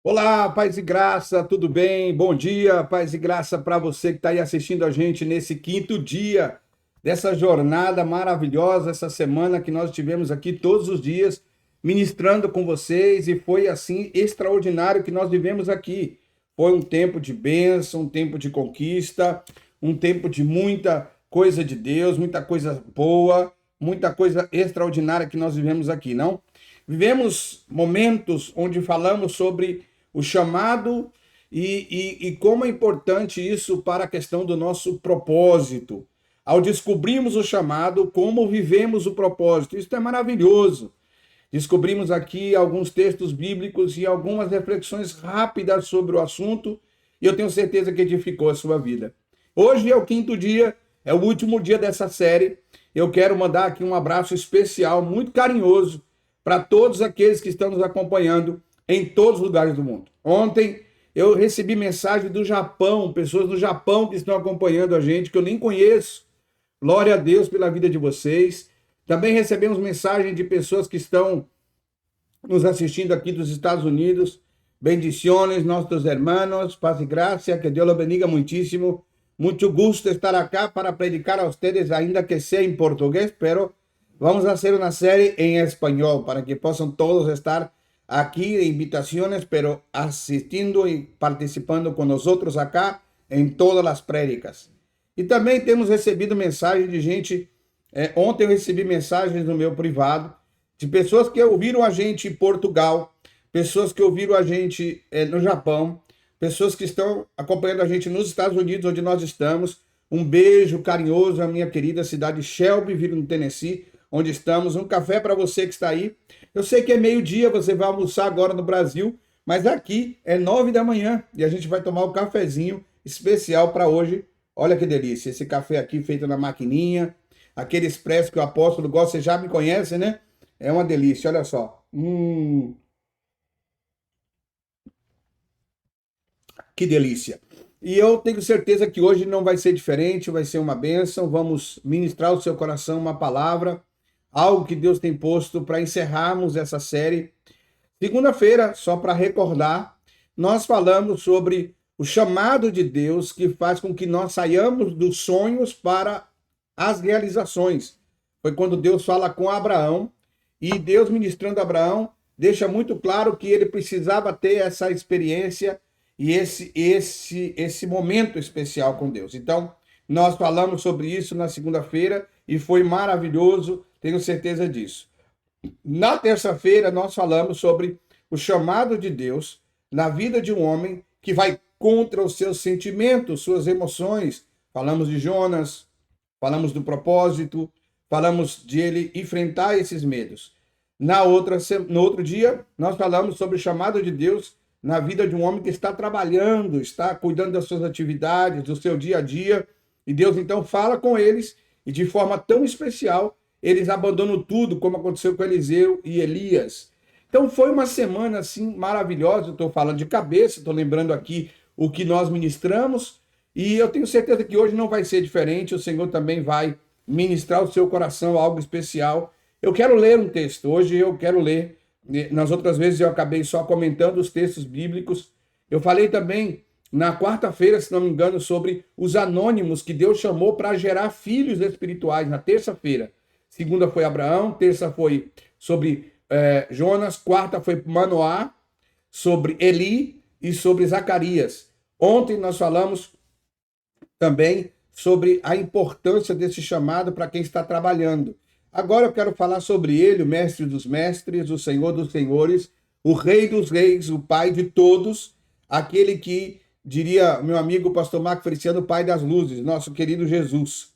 Olá, paz e graça, tudo bem? Bom dia, paz e graça para você que está aí assistindo a gente nesse quinto dia dessa jornada maravilhosa, essa semana que nós tivemos aqui todos os dias ministrando com vocês e foi assim extraordinário que nós vivemos aqui. Foi um tempo de bênção, um tempo de conquista, um tempo de muita coisa de Deus, muita coisa boa, muita coisa extraordinária que nós vivemos aqui, não? Vivemos momentos onde falamos sobre o chamado e como é importante isso para a questão do nosso propósito. Ao descobrirmos o chamado, como vivemos o propósito. Isso é maravilhoso. Descobrimos aqui alguns textos bíblicos e algumas reflexões rápidas sobre o assunto, e eu tenho certeza que edificou a sua vida. Hoje é o quinto dia, é o último dia dessa série. Eu quero mandar aqui um abraço especial, muito carinhoso, para todos aqueles que estão nos acompanhando em todos os lugares do mundo. Ontem eu recebi mensagem do Japão, pessoas do Japão que estão acompanhando a gente, que eu nem conheço. Glória a Deus pela vida de vocês. Também recebemos mensagem de pessoas que estão nos assistindo aqui dos Estados Unidos. Bendiciones, nossos hermanos, paz e graça, que Deus los bendiga muitíssimo. Muito gusto estar acá para predicar a ustedes, ainda que seja em português, pero vamos a hacer una serie en español para que possam todos estar aquí de invitaciones, pero asistindo y participando con nosotros acá en todas las prédicas. E também temos recebido mensagem de gente. Ontem eu recebi mensagens no meu privado de pessoas que ouviram a gente em Portugal, pessoas que ouviram a gente no Japão, pessoas que estão acompanhando a gente nos Estados Unidos, onde nós estamos. Um beijo carinhoso à minha querida cidade Shelbyville, no Tennessee, onde estamos. Um café para você que está aí. Eu sei que é meio-dia, você vai almoçar agora no Brasil, mas aqui é 9 da manhã e a gente vai tomar um cafezinho especial para hoje. Olha que delícia, esse café aqui feito na maquininha, aquele expresso que o apóstolo gosta, você já me conhece, né? É uma delícia, olha só. Que delícia. E eu tenho certeza que hoje não vai ser diferente, vai ser uma bênção. Vamos ministrar ao seu coração uma palavra, algo que Deus tem posto para encerrarmos essa série. Segunda-feira, só para recordar, nós falamos sobre o chamado de Deus que faz com que nós saiamos dos sonhos para as realizações. Foi quando Deus fala com Abraão e Deus ministrando a Abraão deixa muito claro que ele precisava ter essa experiência e esse momento especial com Deus. Então, nós falamos sobre isso na segunda-feira e foi maravilhoso, tenho certeza disso. Na terça-feira, nós falamos sobre o chamado de Deus na vida de um homem que vai contra os seus sentimentos, suas emoções. Falamos de Jonas, falamos do propósito, falamos de ele enfrentar esses medos. No outro dia, nós falamos sobre o chamado de Deus na vida de um homem que está trabalhando, está cuidando das suas atividades, do seu dia a dia, e Deus então fala com eles, e de forma tão especial, eles abandonam tudo, como aconteceu com Eliseu e Elias. Então foi uma semana assim maravilhosa, eu estou falando de cabeça, estou lembrando aqui o que nós ministramos, e eu tenho certeza que hoje não vai ser diferente, o Senhor também vai ministrar ao seu coração algo especial. Eu quero ler um texto, hoje eu quero ler. Nas outras vezes eu acabei só comentando os textos bíblicos. Eu falei também na quarta-feira, se não me engano, sobre os anônimos que Deus chamou para gerar filhos espirituais, na terça-feira. Segunda foi Abraão, terça foi sobre Jonas, quarta foi Manoá, sobre Eli e sobre Zacarias. Ontem nós falamos também sobre a importância desse chamado para quem está trabalhando. Agora eu quero falar sobre ele, o mestre dos mestres, o senhor dos senhores, o rei dos reis, o pai de todos, aquele que, diria meu amigo pastor Marco Feliciano, pai das luzes, nosso querido Jesus.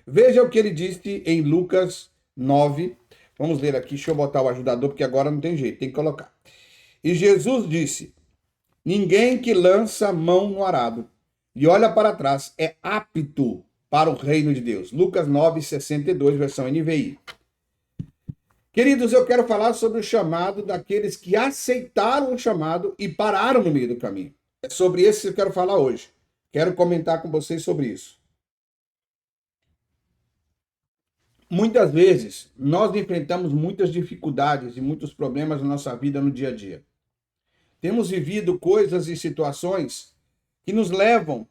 Veja o que ele disse em Lucas 9. Vamos ler aqui, deixa eu botar o ajudador, porque agora não tem jeito, tem que colocar. E Jesus disse: ninguém que lança a mão no arado e olha para trás é apto para o reino de Deus. Lucas 9, 62, versão NVI. Queridos, eu quero falar sobre o chamado daqueles que aceitaram o chamado e pararam no meio do caminho. É sobre isso que eu quero falar hoje. Quero comentar com vocês sobre isso. Muitas vezes, nós enfrentamos muitas dificuldades e muitos problemas na nossa vida no dia a dia. temos vivido coisas e situações que nos levam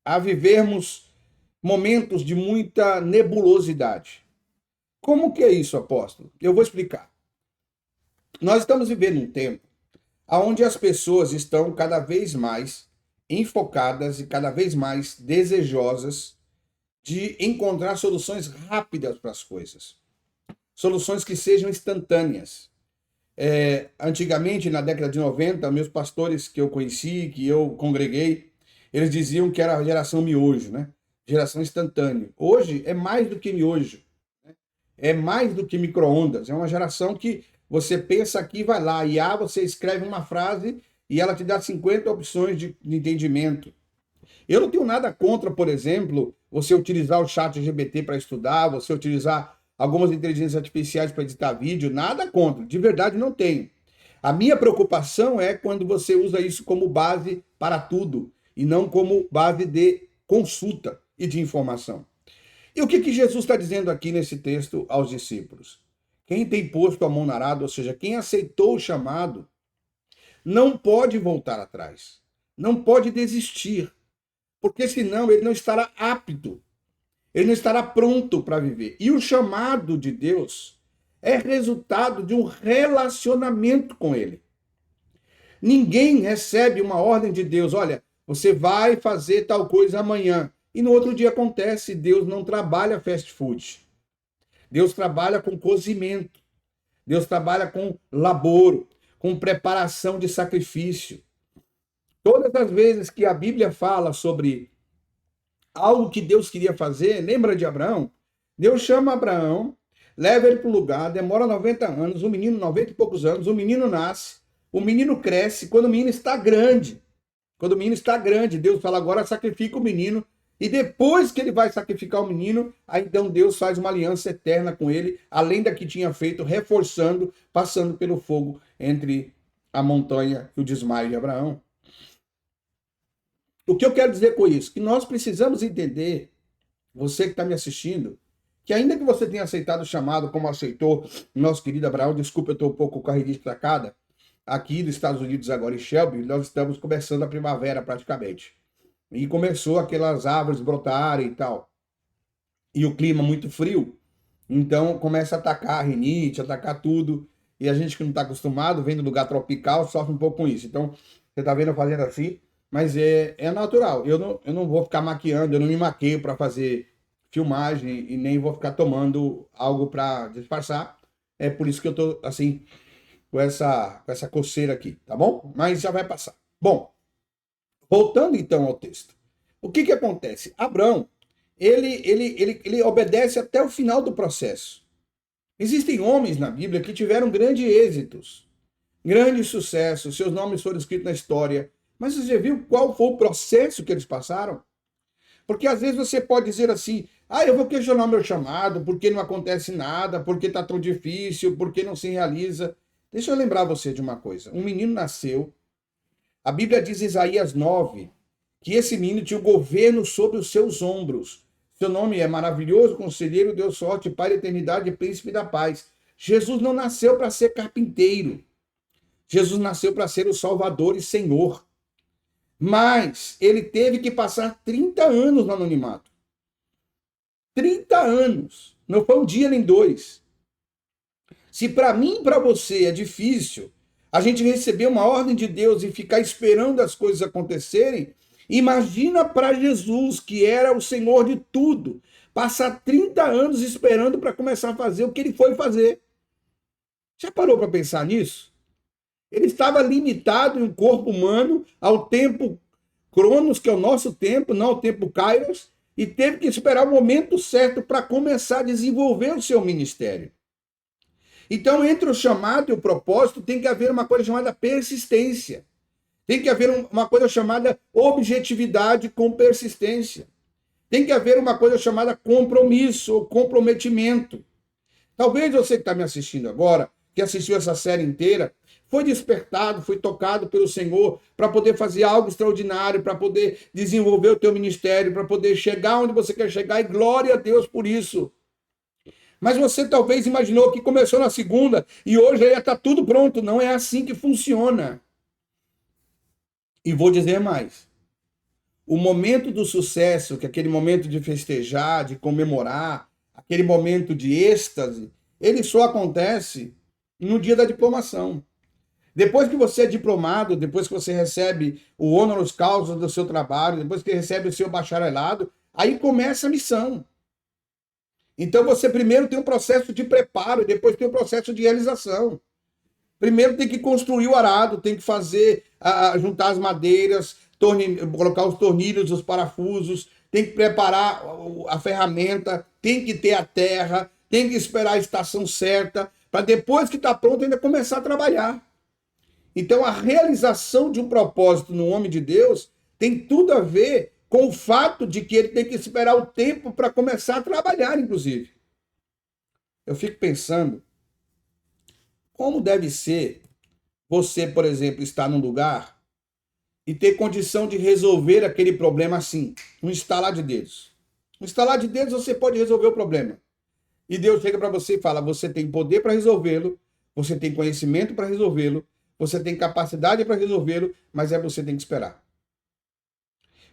a vivermos momentos de muita nebulosidade. Como que é isso, apóstolo? Eu vou explicar. Nós estamos vivendo um tempo onde as pessoas estão cada vez mais enfocadas e cada vez mais desejosas de encontrar soluções rápidas para as coisas. Soluções que sejam instantâneas. Antigamente, na década de 90, meus pastores que eu conheci, que eu congreguei, eles diziam que era a geração miojo, né? Geração instantânea. Hoje é mais do que miojo. É mais do que micro-ondas. É uma geração que você pensa aqui, vai lá, e você escreve uma frase e ela te dá 50 opções de entendimento. Eu não tenho nada contra, por exemplo, você utilizar o chat GPT para estudar, você utilizar algumas inteligências artificiais para editar vídeo, nada contra, de verdade não tenho. A minha preocupação é quando você usa isso como base para tudo e não como base de consulta e de informação. E o que Jesus está dizendo aqui nesse texto aos discípulos? Quem tem posto a mão na arada, ou seja, quem aceitou o chamado, não pode voltar atrás, não pode desistir, porque senão ele não estará apto, ele não estará pronto para viver. E o chamado de Deus é resultado de um relacionamento com ele. Ninguém recebe uma ordem de Deus, olha, você vai fazer tal coisa amanhã, e no outro dia acontece. Deus não trabalha fast food. Deus trabalha com cozimento. Deus trabalha com laboro, com preparação de sacrifício. Todas as vezes que a Bíblia fala sobre algo que Deus queria fazer, lembra de Abraão? Deus chama Abraão, leva ele para o lugar, demora 90 anos, o menino, 90 e poucos anos, o menino nasce, o menino cresce, quando o menino está grande, Deus fala, agora sacrifica o menino, e depois que ele vai sacrificar o menino, aí então Deus faz uma aliança eterna com ele, além da que tinha feito, reforçando, passando pelo fogo entre a montanha e o desmaio de Abraão. O que eu quero dizer com isso? Que nós precisamos entender, você que está me assistindo, que ainda que você tenha aceitado o chamado, como aceitou nosso querido Abraão, desculpa, eu estou um pouco com a rinite tracada, aqui dos Estados Unidos agora em Shelby, nós estamos começando a primavera praticamente. E começou aquelas árvores brotarem e tal. E o clima muito frio, então começa a atacar a rinite, atacar tudo. E a gente que não está acostumado, vem do lugar tropical, sofre um pouco com isso. Então, você está vendo eu fazendo assim, mas é natural. Eu não vou ficar maquiando, eu não me maqueio para fazer filmagem e nem vou ficar tomando algo para disfarçar. É por isso que eu estou assim, com essa coceira aqui, tá bom? Mas já vai passar. Bom, voltando então ao texto. O que acontece? Abraão, ele obedece até o final do processo. Existem homens na Bíblia que tiveram grandes êxitos, grandes sucessos, seus nomes foram escritos na história. Mas você já viu qual foi o processo que eles passaram? Porque às vezes você pode dizer assim, eu vou questionar o meu chamado, porque não acontece nada, porque está tão difícil, porque não se realiza. Deixa eu lembrar você de uma coisa. Um menino nasceu. A Bíblia diz em Isaías 9 que esse menino tinha o governo sobre os seus ombros. Seu nome é maravilhoso, conselheiro, Deus forte, Pai da eternidade e príncipe da paz. Jesus não nasceu para ser carpinteiro. Jesus nasceu para ser o Salvador e Senhor. Mas ele teve que passar 30 anos no anonimato. 30 anos. Não foi um dia nem dois. Se para mim e para você é difícil a gente receber uma ordem de Deus e ficar esperando as coisas acontecerem, imagina para Jesus, que era o Senhor de tudo, passar 30 anos esperando para começar a fazer o que ele foi fazer. Já parou para pensar nisso? Ele estava limitado em um corpo humano ao tempo Cronos, que é o nosso tempo, não ao tempo Kairos, e teve que esperar o momento certo para começar a desenvolver o seu ministério. Então, entre o chamado e o propósito, tem que haver uma coisa chamada persistência. Tem que haver uma coisa chamada objetividade com persistência. Tem que haver uma coisa chamada compromisso ou comprometimento. Talvez você que está me assistindo agora, que assistiu essa série inteira, foi despertado, foi tocado pelo Senhor para poder fazer algo extraordinário, para poder desenvolver o teu ministério, para poder chegar onde você quer chegar, e glória a Deus por isso. Mas você talvez imaginou que começou na segunda e hoje já está tudo pronto. Não é assim que funciona. E vou dizer mais. O momento do sucesso, que é aquele momento de festejar, de comemorar, aquele momento de êxtase, ele só acontece no dia da diplomação. Depois que você é diplomado, depois que você recebe o honoris causa do seu trabalho, depois que recebe o seu bacharelado, aí começa a missão. Então você primeiro tem um processo de preparo, depois tem um processo de realização. Primeiro tem que construir o arado, tem que fazer, juntar as madeiras, colocar os tornilhos, os parafusos, tem que preparar a ferramenta, tem que ter a terra, tem que esperar a estação certa, para depois que está pronto ainda começar a trabalhar. Então a realização de um propósito no homem de Deus tem tudo a ver com o fato de que ele tem que esperar o tempo para começar a trabalhar, inclusive. Eu fico pensando, como deve ser você, por exemplo, estar num lugar e ter condição de resolver aquele problema assim, um estalar de dedos. Um estalar de dedos você pode resolver o problema. E Deus chega para você e fala, você tem poder para resolvê-lo, você tem conhecimento para resolvê-lo, você tem capacidade para resolvê-lo, mas você tem que esperar.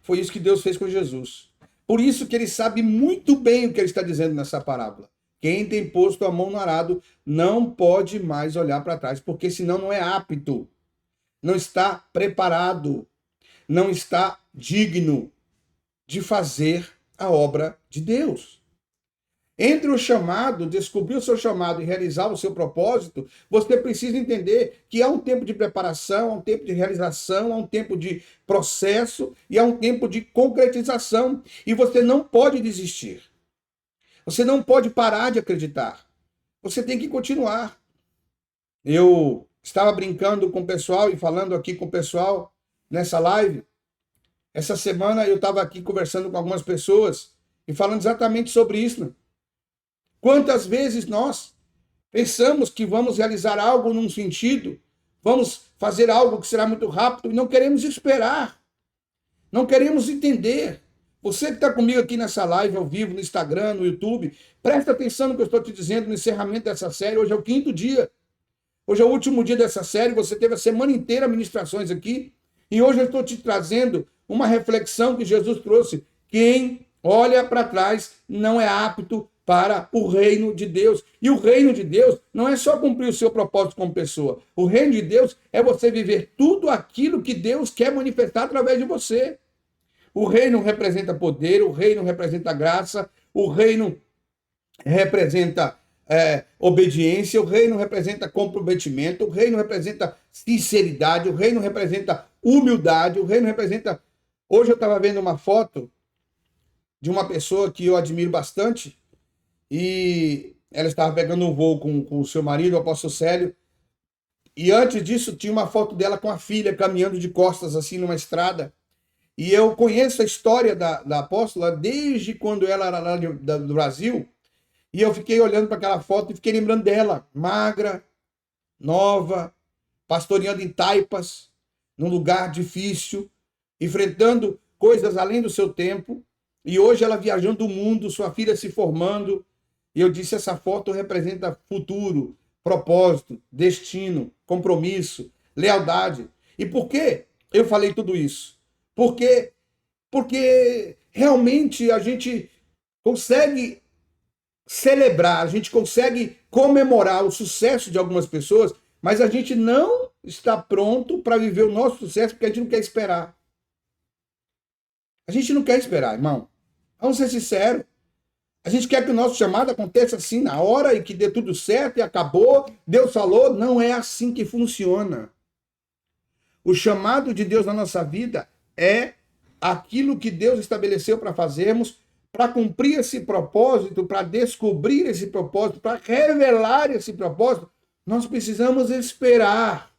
Foi isso que Deus fez com Jesus. Por isso que ele sabe muito bem o que ele está dizendo nessa parábola. Quem tem posto a mão no arado não pode mais olhar para trás, porque senão não é apto, não está preparado, não está digno de fazer a obra de Deus. Entre o chamado, descobrir o seu chamado e realizar o seu propósito, você precisa entender que há um tempo de preparação, há um tempo de realização, há um tempo de processo e há um tempo de concretização. E você não pode desistir. Você não pode parar de acreditar. Você tem que continuar. Eu estava brincando com o pessoal e falando aqui com o pessoal nessa live. Essa semana eu estava aqui conversando com algumas pessoas e falando exatamente sobre isso, né? Quantas vezes nós pensamos que vamos realizar algo num sentido, vamos fazer algo que será muito rápido e não queremos esperar, não queremos entender. Você que está comigo aqui nessa live ao vivo, no Instagram, no YouTube, presta atenção no que eu estou te dizendo no encerramento dessa série. Hoje é o 5º dia. Hoje é o último dia dessa série. Você teve a semana inteira ministrações aqui. E hoje eu estou te trazendo uma reflexão que Jesus trouxe. Quem olha para trás não é apto para o reino de Deus. E o reino de Deus não é só cumprir o seu propósito como pessoa. O reino de Deus é você viver tudo aquilo que Deus quer manifestar através de você. O reino representa poder, o reino representa graça, o reino representa obediência, o reino representa comprometimento, o reino representa sinceridade, o reino representa humildade, o reino representa... Hoje eu estava vendo uma foto de uma pessoa que eu admiro bastante, e ela estava pegando um voo com o seu marido, o apóstolo Célio, e antes disso tinha uma foto dela com a filha caminhando de costas assim numa estrada. E eu conheço a história da apóstola desde quando ela era lá do Brasil, e eu fiquei olhando para aquela foto e fiquei lembrando dela, magra, nova, pastoreando em taipas, num lugar difícil, enfrentando coisas além do seu tempo, e hoje ela viajando o mundo, sua filha se formando. E eu disse, essa foto representa futuro, propósito, destino, compromisso, lealdade. E por que eu falei tudo isso? Porque realmente a gente consegue celebrar, a gente consegue comemorar o sucesso de algumas pessoas, mas a gente não está pronto para viver o nosso sucesso porque a gente não quer esperar. A gente não quer esperar, irmão. Vamos ser sinceros. A gente quer que o nosso chamado aconteça assim na hora e que dê tudo certo e acabou. Deus falou, não é assim que funciona. O chamado de Deus na nossa vida é aquilo que Deus estabeleceu para fazermos, para cumprir esse propósito, para descobrir esse propósito, para revelar esse propósito. Nós precisamos esperar.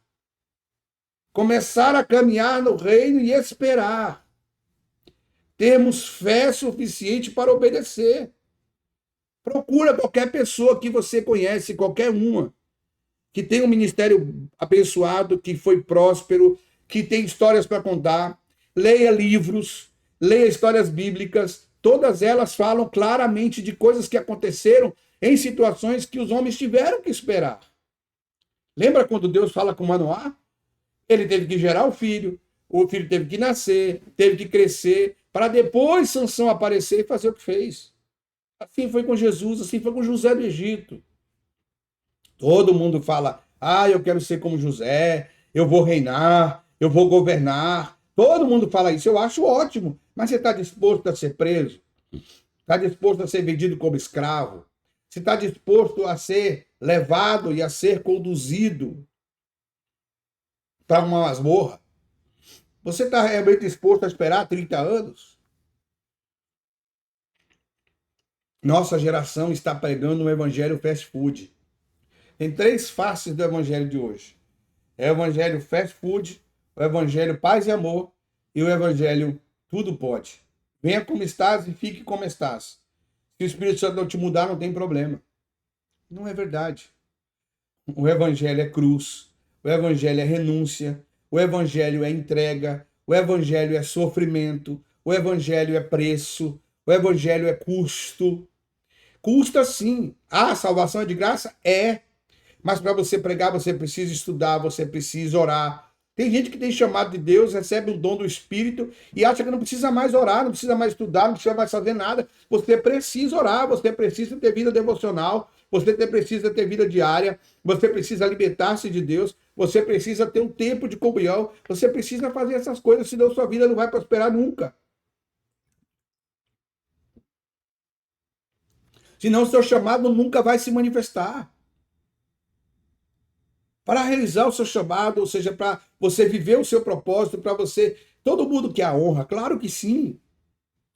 Começar a caminhar no reino e esperar. Termos fé suficiente para obedecer. Procura qualquer pessoa que você conhece, qualquer uma, que tem um ministério abençoado, que foi próspero, que tem histórias para contar. Leia livros, leia histórias bíblicas. Todas elas falam claramente de coisas que aconteceram em situações que os homens tiveram que esperar. Lembra quando Deus fala com Manoá? Ele teve que gerar o filho. O filho teve que nascer, teve que crescer, para depois Sansão aparecer e fazer o que fez. Assim foi com Jesus, assim foi com José do Egito. Todo mundo fala, eu quero ser como José, eu vou reinar, eu vou governar. Todo mundo fala isso, eu acho ótimo. Mas você está disposto a ser preso? Está disposto a ser vendido como escravo? Você está disposto a ser levado e a ser conduzido para uma masmorra? Você está realmente disposto a esperar 30 anos? Nossa geração está pregando um evangelho fast food. Tem 3 faces do evangelho de hoje. É o evangelho fast food, o evangelho paz e amor e o evangelho tudo pode. Venha como estás e fique como estás. Se o Espírito Santo não te mudar, não tem problema. Não é verdade. O evangelho é cruz, o evangelho é renúncia, o evangelho é entrega, o evangelho é sofrimento, o evangelho é preço, o evangelho é custo. Custa sim. A salvação é de graça? É. Mas para você pregar, você precisa estudar, você precisa orar. Tem gente que tem chamado de Deus, recebe o dom do Espírito e acha que não precisa mais orar, não precisa mais estudar, não precisa mais fazer nada. Você precisa orar, você precisa ter vida devocional, você precisa ter vida diária, você precisa alimentar-se de Deus, você precisa ter um tempo de comunhão, você precisa fazer essas coisas, senão sua vida não vai prosperar nunca. Senão o seu chamado nunca vai se manifestar. Para realizar o seu chamado, ou seja, para você viver o seu propósito, para você. Todo mundo quer a honra, claro que sim.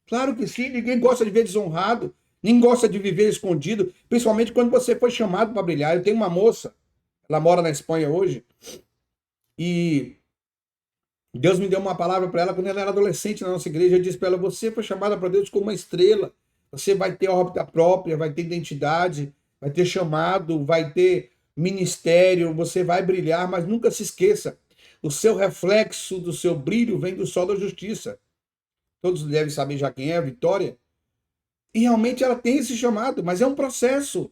Claro que sim, ninguém gosta de ver desonrado, ninguém gosta de viver escondido, principalmente quando você foi chamado para brilhar. Eu tenho uma moça, ela mora na Espanha hoje, e Deus me deu uma palavra para ela quando ela era adolescente na nossa igreja. Eu disse para ela: você foi chamada para Deus como uma estrela, você vai ter órbita própria, vai ter identidade, vai ter chamado, vai ter ministério, você vai brilhar, mas nunca se esqueça, o seu reflexo do seu brilho vem do sol da justiça. Todos devem saber já quem é a Vitória. E realmente ela tem esse chamado, mas é um processo.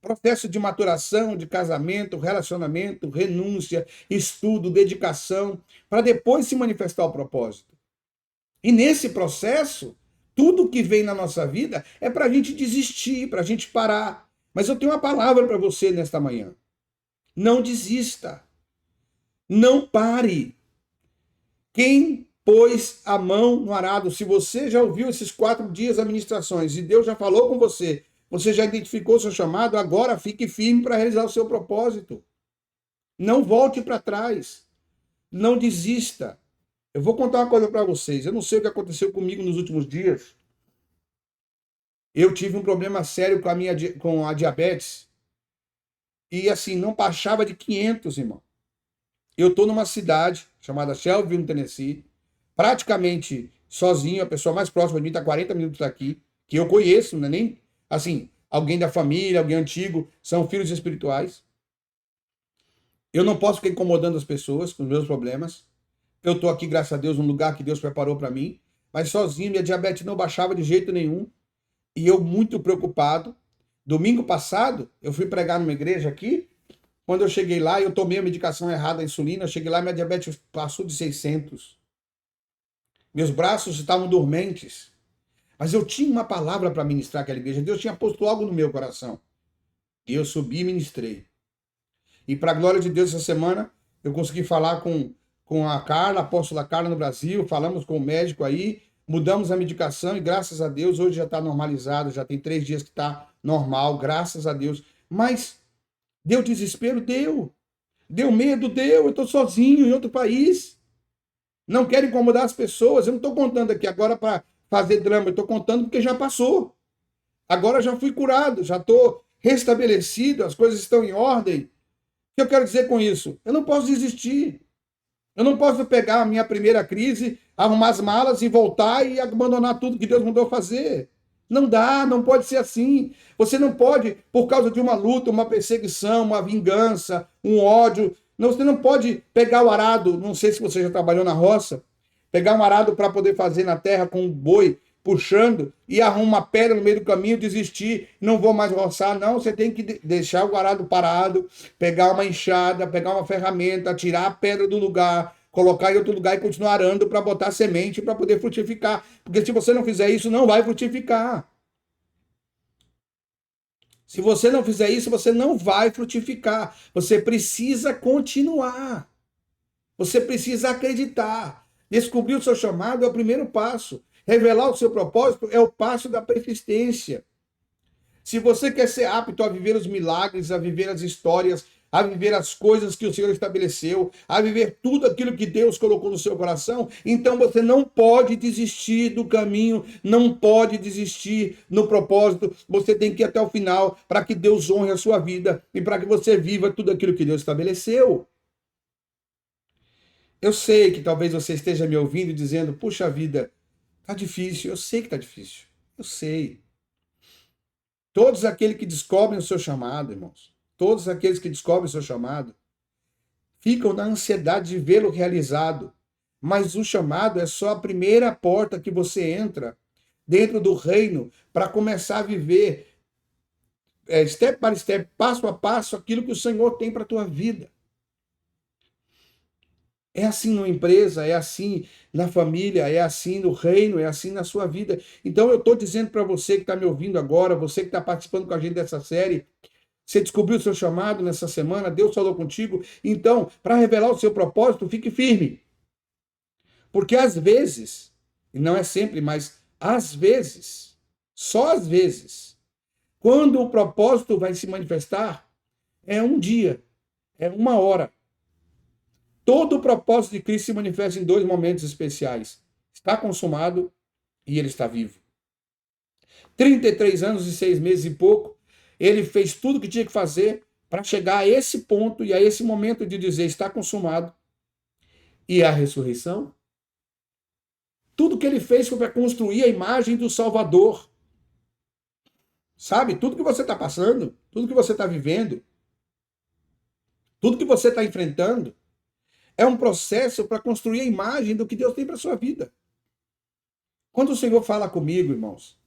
Processo de maturação, de casamento, relacionamento, renúncia, estudo, dedicação, para depois se manifestar o propósito. E nesse processo, tudo que vem na nossa vida é para a gente desistir, para a gente parar. Mas eu tenho uma palavra para você nesta manhã. Não desista. Não pare. Quem pôs a mão no arado? Se você já ouviu esses 4 dias de ministrações e Deus já falou com você, você já identificou o seu chamado, agora fique firme para realizar o seu propósito. Não volte para trás. Não desista. Eu vou contar uma coisa para vocês. Eu não sei o que aconteceu comigo nos últimos dias. Eu tive um problema sério com a diabetes. E assim, não baixava de 500, irmão. Eu estou numa cidade chamada Shelbyville, no Tennessee, praticamente sozinho, a pessoa mais próxima de mim está 40 minutos daqui, que eu conheço, não é nem assim, alguém da família, alguém antigo, são filhos espirituais. Eu não posso ficar incomodando as pessoas com os meus problemas. Eu estou aqui, graças a Deus, num lugar que Deus preparou para mim, mas sozinho, minha diabetes não baixava de jeito nenhum. E eu muito preocupado. Domingo passado, eu fui pregar numa igreja aqui. Quando eu cheguei lá, eu tomei a medicação errada, a insulina. Eu cheguei lá, minha diabetes passou de 600. Meus braços estavam dormentes. Mas eu tinha uma palavra para ministrar aquela igreja. Deus tinha posto algo no meu coração. E eu subi e ministrei. E para a glória de Deus, essa semana, eu consegui falar com a Carla, a apóstola Carla no Brasil. Falamos com o médico aí. Mudamos a medicação e graças a Deus hoje já está normalizado. Já tem 3 dias que está normal, graças a Deus. Mas deu desespero? Deu. Deu medo? Deu. Eu estou sozinho em outro país. Não quero incomodar as pessoas. Eu não estou contando aqui agora para fazer drama. Eu estou contando porque já passou. Agora já fui curado. Já estou restabelecido. As coisas estão em ordem. O que eu quero dizer com isso? Eu não posso desistir. Eu não posso pegar a minha primeira crise, arrumar as malas e voltar e abandonar tudo que Deus mandou fazer. Não dá, não pode ser assim. Você não pode, por causa de uma luta, uma perseguição, uma vingança, um ódio. Não, você não pode pegar o arado, não sei se você já trabalhou na roça, pegar um arado para poder fazer na terra com um boi puxando e arrumar uma pedra no meio do caminho, desistir, não vou mais roçar. Não, você tem que deixar o arado parado, pegar uma enxada, pegar uma ferramenta, tirar a pedra do lugar, colocar em outro lugar e continuar arando para botar semente para poder frutificar. Porque se você não fizer isso, não vai frutificar. Se você não fizer isso, você não vai frutificar. Você precisa continuar. Você precisa acreditar. Descobrir o seu chamado é o primeiro passo. Revelar o seu propósito é o passo da persistência. Se você quer ser apto a viver os milagres, a viver as histórias, a viver as coisas que o Senhor estabeleceu, a viver tudo aquilo que Deus colocou no seu coração, então você não pode desistir do caminho, não pode desistir no propósito. Você tem que ir até o final para que Deus honre a sua vida e para que você viva tudo aquilo que Deus estabeleceu. Eu sei que talvez você esteja me ouvindo e dizendo, puxa vida, tá difícil. Eu sei que tá difícil. Eu sei. Todos aqueles que descobrem o seu chamado, irmãos, todos aqueles que descobrem o seu chamado, ficam na ansiedade de vê-lo realizado. Mas o chamado é só a primeira porta que você entra dentro do reino para começar a viver, step by step, passo a passo, aquilo que o Senhor tem para a tua vida. É assim numa empresa, é assim na família, é assim no reino, é assim na sua vida. Então eu estou dizendo para você que está me ouvindo agora, você que está participando com a gente dessa série, você descobriu o seu chamado nessa semana, Deus falou contigo. Então, para revelar o seu propósito, fique firme. Porque às vezes, e não é sempre, mas às vezes, só às vezes, quando o propósito vai se manifestar, é um dia, é uma hora. Todo o propósito de Cristo se manifesta em dois momentos especiais. Está consumado e ele está vivo. 33 anos e 6 meses e pouco, ele fez tudo o que tinha que fazer para chegar a esse ponto e a esse momento de dizer está consumado. E a ressurreição? Tudo que ele fez foi para construir a imagem do Salvador. Sabe? Tudo que você está passando, tudo que você está vivendo, tudo que você está enfrentando, é um processo para construir a imagem do que Deus tem para a sua vida. Quando o Senhor fala comigo, irmãos,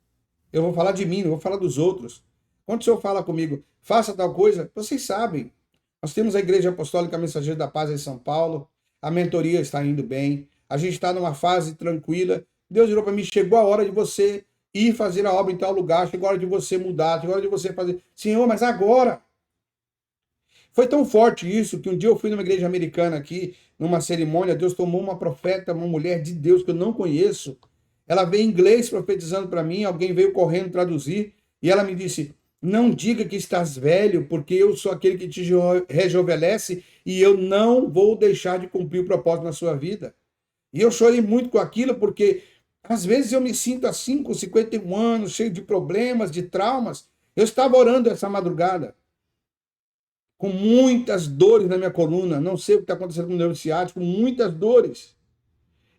eu vou falar de mim, não vou falar dos outros. Quando o Senhor fala comigo, faça tal coisa, vocês sabem. Nós temos a Igreja Apostólica Mensageira da Paz em São Paulo, a mentoria está indo bem, a gente está numa fase tranquila. Deus virou para mim, chegou a hora de você ir fazer a obra em tal lugar, chegou a hora de você mudar, chegou a hora de você fazer. Senhor, mas agora... Foi tão forte isso que um dia eu fui numa igreja americana aqui, numa cerimônia, Deus tomou uma profeta, uma mulher de Deus que eu não conheço. Ela veio em inglês profetizando para mim, alguém veio correndo traduzir, e ela me disse, não diga que estás velho, porque eu sou aquele que te rejuvenesce e eu não vou deixar de cumprir o propósito na sua vida. E eu chorei muito com aquilo, porque às vezes eu me sinto assim, com 51 anos, cheio de problemas, de traumas. Eu estava orando essa madrugada, com muitas dores na minha coluna, não sei o que está acontecendo com o nervo ciático, muitas dores.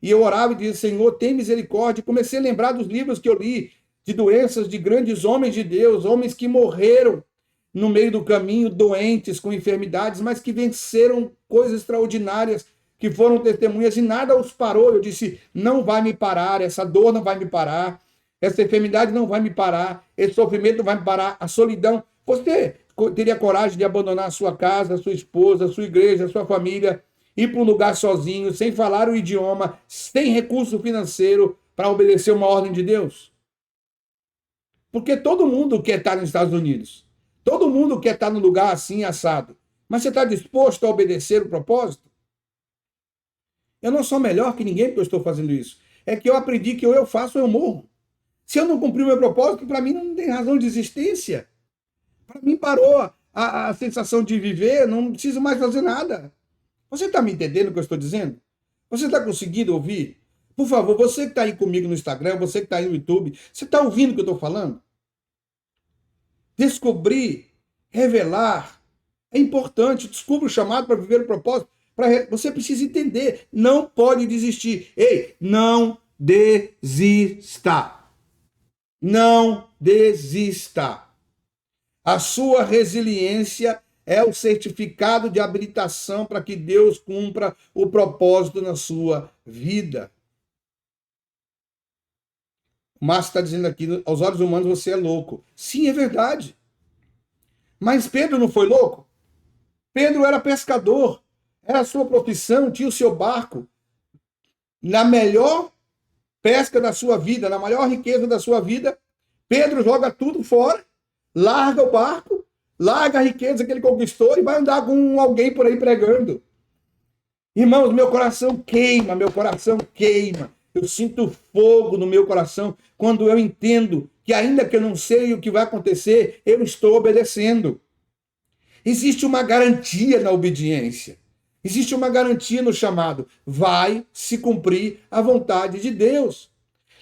E eu orava e dizia, Senhor, tem misericórdia. E comecei a lembrar dos livros que eu li, de doenças de grandes homens de Deus, homens que morreram no meio do caminho, doentes, com enfermidades, mas que venceram coisas extraordinárias, que foram testemunhas e nada os parou. Eu disse, não vai me parar, essa dor não vai me parar, essa enfermidade não vai me parar, esse sofrimento não vai me parar, a solidão. Você teria coragem de abandonar a sua casa, a sua esposa, a sua igreja, a sua família, ir para um lugar sozinho, sem falar o idioma, sem recurso financeiro, para obedecer uma ordem de Deus? Porque todo mundo quer estar nos Estados Unidos. Todo mundo quer estar num lugar assim, assado. Mas você está disposto a obedecer o propósito? Eu não sou melhor que ninguém porque eu estou fazendo isso. É que eu aprendi que ou eu faço ou eu morro. Se eu não cumprir o meu propósito, para mim não tem razão de existência. Para mim parou a sensação de viver, não preciso mais fazer nada. Você está me entendendo o que eu estou dizendo? Você está conseguindo ouvir? Por favor, você que está aí comigo no Instagram, você que está aí no YouTube, você está ouvindo o que eu estou falando? Descobrir, revelar, é importante. Descubra o chamado para viver o propósito. Você precisa entender, não pode desistir. Ei, não desista. Não desista. A sua resiliência é o certificado de habilitação para que Deus cumpra o propósito na sua vida. O Márcio está dizendo aqui, aos olhos humanos você é louco. Sim, é verdade. Mas Pedro não foi louco? Pedro era pescador. era a sua profissão, tinha o seu barco, na melhor pesca da sua vida, na maior riqueza da sua vida, Pedro joga tudo fora, larga o barco, larga a riqueza que ele conquistou e vai andar com alguém por aí pregando. Irmãos, meu coração queima, meu coração queima. Eu sinto fogo no meu coração quando eu entendo que, ainda que eu não sei o que vai acontecer, eu estou obedecendo. Existe uma garantia na obediência. Existe uma garantia no chamado. Vai se cumprir a vontade de Deus.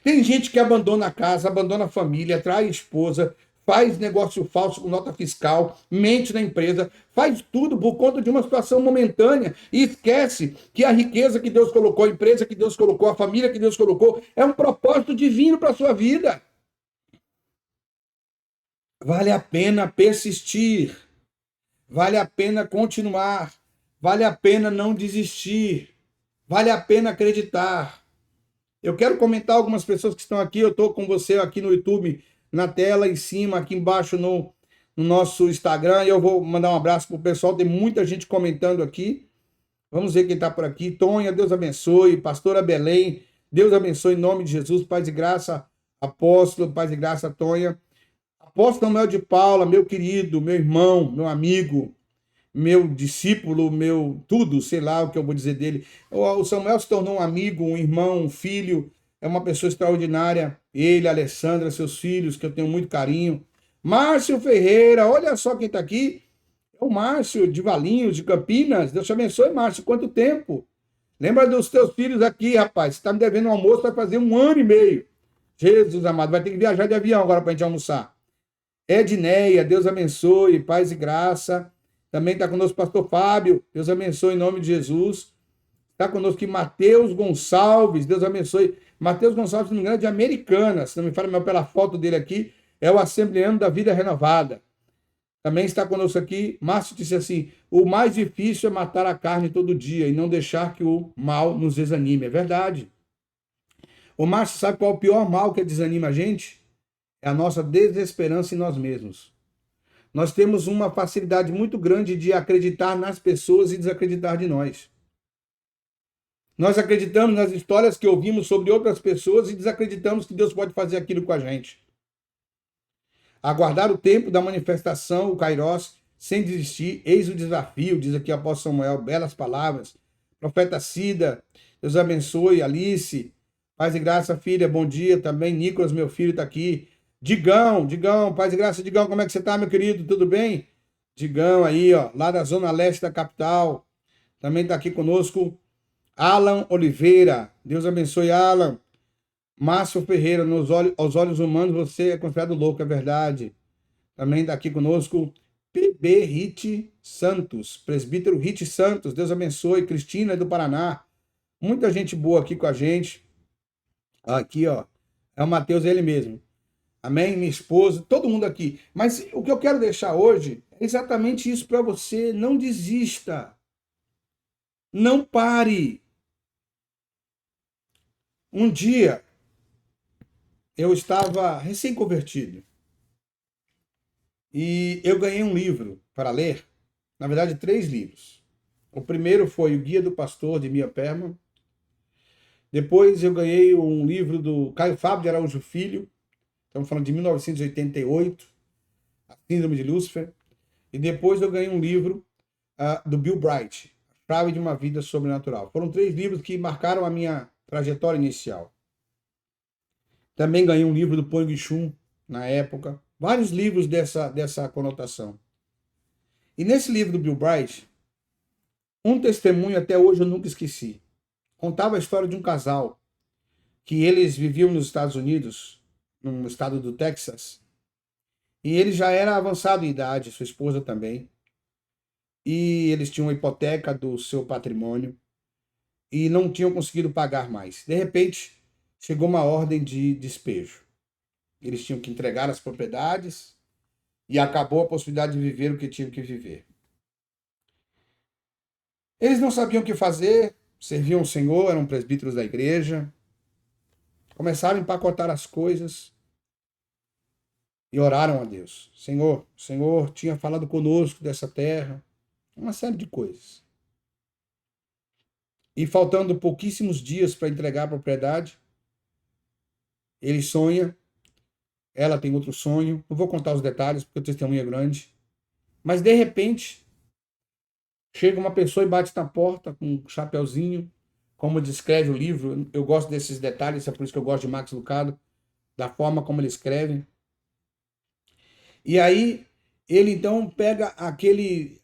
Tem gente que abandona a casa, abandona a família, trai a esposa, faz negócio falso com nota fiscal, mente na empresa, faz tudo por conta de uma situação momentânea e esquece que a riqueza que Deus colocou, a empresa que Deus colocou, a família que Deus colocou, é um propósito divino para a sua vida. Vale a pena persistir, vale a pena continuar, vale a pena não desistir, vale a pena acreditar. Eu quero comentar algumas pessoas que estão aqui. Eu estou com você aqui no YouTube, na tela, em cima, aqui embaixo no nosso Instagram. E eu vou mandar um abraço para o pessoal. Tem muita gente comentando aqui. Vamos ver quem está por aqui. Tonha, Deus abençoe. Pastora Belém, Deus abençoe em nome de Jesus. Paz e graça, apóstolo. Paz e graça, Tonha. Apóstolo Samuel de Paula, meu querido, meu irmão, meu amigo, meu discípulo, meu tudo, sei lá o que eu vou dizer dele. O Samuel se tornou um amigo, um irmão, um filho, é uma pessoa extraordinária. Ele, a Alessandra, seus filhos, que eu tenho muito carinho. Márcio Ferreira, olha só quem está aqui. É o Márcio de Valinhos, de Campinas. Deus te abençoe, Márcio. Quanto tempo? Lembra dos teus filhos aqui, rapaz. Você está me devendo um almoço, vai fazer 1 ano e meio. Jesus amado, vai ter que viajar de avião agora para a gente almoçar. Edneia, Deus abençoe, paz e graça. Também está conosco o pastor Fábio, Deus abençoe em nome de Jesus. Está conosco aqui Matheus Gonçalves, Deus abençoe. Matheus Gonçalves, se não me engano, é de Americana, se não me fala mal pela foto dele aqui, é o Assembleano da Vida Renovada. Também está conosco aqui, Márcio disse assim, o mais difícil é matar a carne todo dia e não deixar que o mal nos desanime. É verdade. O Márcio sabe qual é o pior mal que desanima a gente? É a nossa desesperança em nós mesmos. Nós temos uma facilidade muito grande de acreditar nas pessoas e desacreditar de nós. Nós acreditamos nas histórias que ouvimos sobre outras pessoas e desacreditamos que Deus pode fazer aquilo com a gente. Aguardar o tempo da manifestação, o Kairos, sem desistir, eis o desafio, diz aqui o apóstolo Samuel, belas palavras. Profeta Cida, Deus abençoe, Alice, paz e graça, filha, bom dia também. Nicolas, meu filho, está aqui. Digão, paz e graça, Digão, como é que você está, meu querido? Tudo bem? Digão aí, ó, lá da zona leste da capital, também está aqui conosco. Alan Oliveira, Deus abençoe, Alan. Márcio Ferreira, aos olhos humanos você é considerado louco, é verdade. Também está aqui conosco PB Rit Santos, presbítero Rit Santos, Deus abençoe. Cristina do Paraná, muita gente boa aqui com a gente. Aqui, ó, é o Matheus, ele mesmo. Amém? Minha esposa, todo mundo aqui. Mas o que eu quero deixar hoje é exatamente isso para você. Não desista. Não pare. Um dia, eu estava recém-convertido e eu ganhei um livro para ler. Na verdade, 3 livros. O primeiro foi O Guia do Pastor, de Mia Perman. Depois eu ganhei um livro do Caio Fábio de Araújo Filho. Estamos falando de 1988, A Síndrome de Lúcifer. E depois eu ganhei um livro do Bill Bright, A Chave de uma Vida Sobrenatural. Foram 3 livros que marcaram a minha trajetória inicial. Também ganhei um livro do Pong Chun, na época. Vários livros dessa conotação. E nesse livro do Bill Bright, um testemunho até hoje eu nunca esqueci. Contava a história de um casal que eles viviam nos Estados Unidos, no estado do Texas, e ele já era avançado em idade, sua esposa também, e eles tinham uma hipoteca do seu patrimônio e não tinham conseguido pagar mais. De repente, chegou uma ordem de despejo. Eles tinham que entregar as propriedades e acabou a possibilidade de viver o que tinham que viver. Eles não sabiam o que fazer, serviam o Senhor, eram presbíteros da igreja, começaram a empacotar as coisas e oraram a Deus. Senhor, o Senhor tinha falado conosco dessa terra, uma série de coisas. E faltando pouquíssimos dias para entregar a propriedade, ele sonha, ela tem outro sonho. Não vou contar os detalhes, porque o testemunho é grande. Mas, de repente, chega uma pessoa e bate na porta com um chapeuzinho, como descreve o livro. Eu gosto desses detalhes, é por isso que eu gosto de Max Lucado, da forma como ele escreve. E aí, ele então pega aquele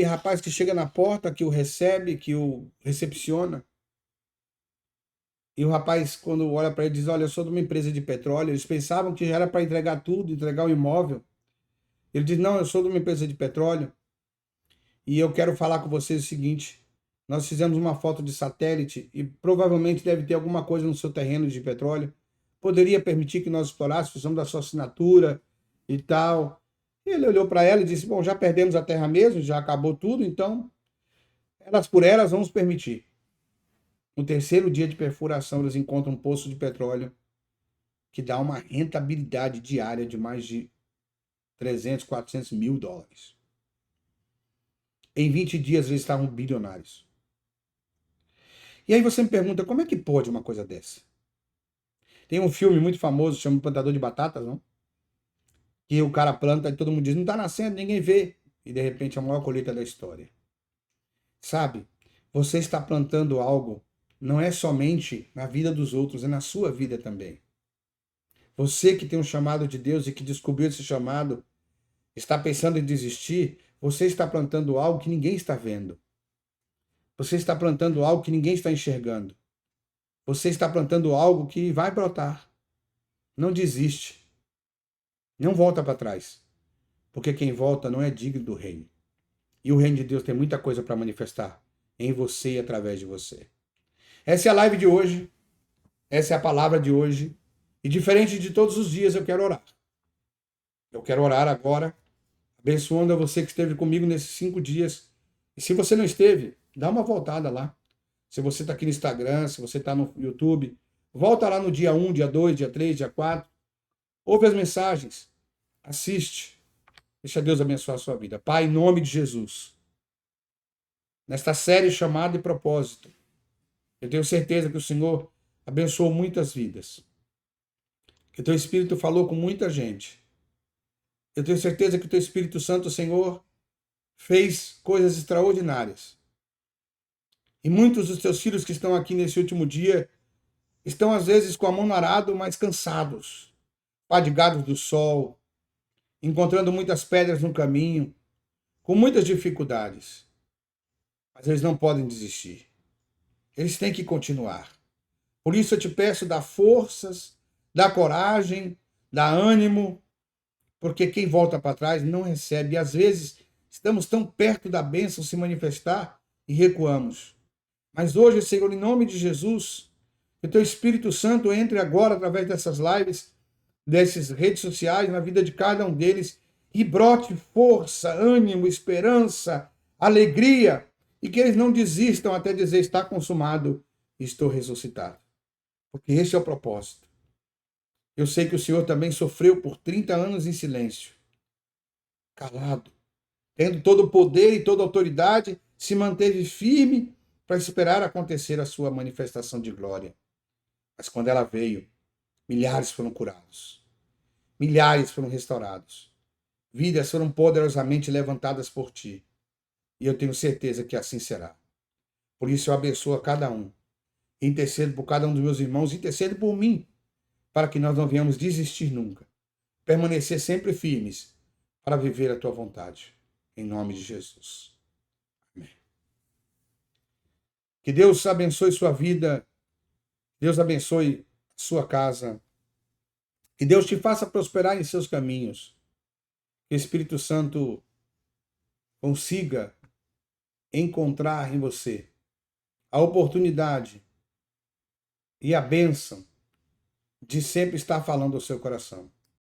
rapaz que chega na porta, que o recebe, que o recepciona. E o rapaz, quando olha para ele, diz: Olha, eu sou de uma empresa de petróleo. Eles pensavam que já era para entregar tudo, entregar o imóvel. Ele diz: Não, eu sou de uma empresa de petróleo e eu quero falar com vocês o seguinte: nós fizemos uma foto de satélite e provavelmente deve ter alguma coisa no seu terreno de petróleo. Poderia permitir que nós explorássemos, precisamos da sua assinatura e tal. Ele olhou para ela e disse: Bom, já perdemos a terra mesmo, já acabou tudo, então, elas por elas, vamos permitir. No terceiro dia de perfuração, eles encontram um poço de petróleo que dá uma rentabilidade diária de mais de 300, 400 mil dólares. Em 20 dias, eles estavam bilionários. E aí você me pergunta, como é que pode uma coisa dessa? Tem um filme muito famoso, chama Plantador de Batatas, não? Que o cara planta e todo mundo diz, não está nascendo, ninguém vê. E de repente é a maior colheita da história. Sabe, você está plantando algo, não é somente na vida dos outros, é na sua vida também. Você que tem um chamado de Deus e que descobriu esse chamado, está pensando em desistir, você está plantando algo que ninguém está vendo. Você está plantando algo que ninguém está enxergando. Você está plantando algo que vai brotar. Não desiste. Não volta para trás. Porque quem volta não é digno do reino. E o reino de Deus tem muita coisa para manifestar em você e através de você. Essa é a live de hoje. Essa é a palavra de hoje. E diferente de todos os dias, eu quero orar. Eu quero orar agora, abençoando a você que esteve comigo nesses 5 dias. E se você não esteve, dá uma voltada lá. Se você está aqui no Instagram, se você está no YouTube, volta lá no dia 1, dia 2, dia 3, dia 4. Ouve as mensagens. Assiste. Deixa Deus abençoar a sua vida. Pai, em nome de Jesus, nesta série chamada e propósito, eu tenho certeza que o Senhor abençoou muitas vidas. Que o teu Espírito falou com muita gente. Eu tenho certeza que o teu Espírito Santo, Senhor, fez coisas extraordinárias. E muitos dos teus filhos que estão aqui nesse último dia estão, às vezes, com a mão no arado, mas cansados, fadigados do sol, encontrando muitas pedras no caminho, com muitas dificuldades. Mas eles não podem desistir. Eles têm que continuar. Por isso eu te peço, dá forças, dá coragem, dá ânimo, porque quem volta para trás não recebe. E às vezes estamos tão perto da bênção se manifestar e recuamos. Mas hoje, Senhor, em nome de Jesus, que o teu Espírito Santo entre agora através dessas lives, dessas redes sociais, na vida de cada um deles, e brote força, ânimo, esperança, alegria, e que eles não desistam até dizer: está consumado, estou ressuscitado. Porque esse é o propósito. Eu sei que o Senhor também sofreu por 30 anos em silêncio, calado, tendo todo o poder e toda a autoridade, se manteve firme para esperar acontecer a sua manifestação de glória. Mas quando ela veio, milhares foram curados, milhares foram restaurados, vidas foram poderosamente levantadas por ti. E eu tenho certeza que assim será. Por isso eu abençoo a cada um, intercedo por cada um dos meus irmãos, intercedo por mim, para que nós não venhamos desistir nunca. Permanecer sempre firmes para viver a tua vontade. Em nome de Jesus. Amém. Que Deus abençoe sua vida. Deus abençoe sua casa. Que Deus te faça prosperar em seus caminhos. Que o Espírito Santo consiga encontrar em você a oportunidade e a bênção de sempre estar falando ao seu coração.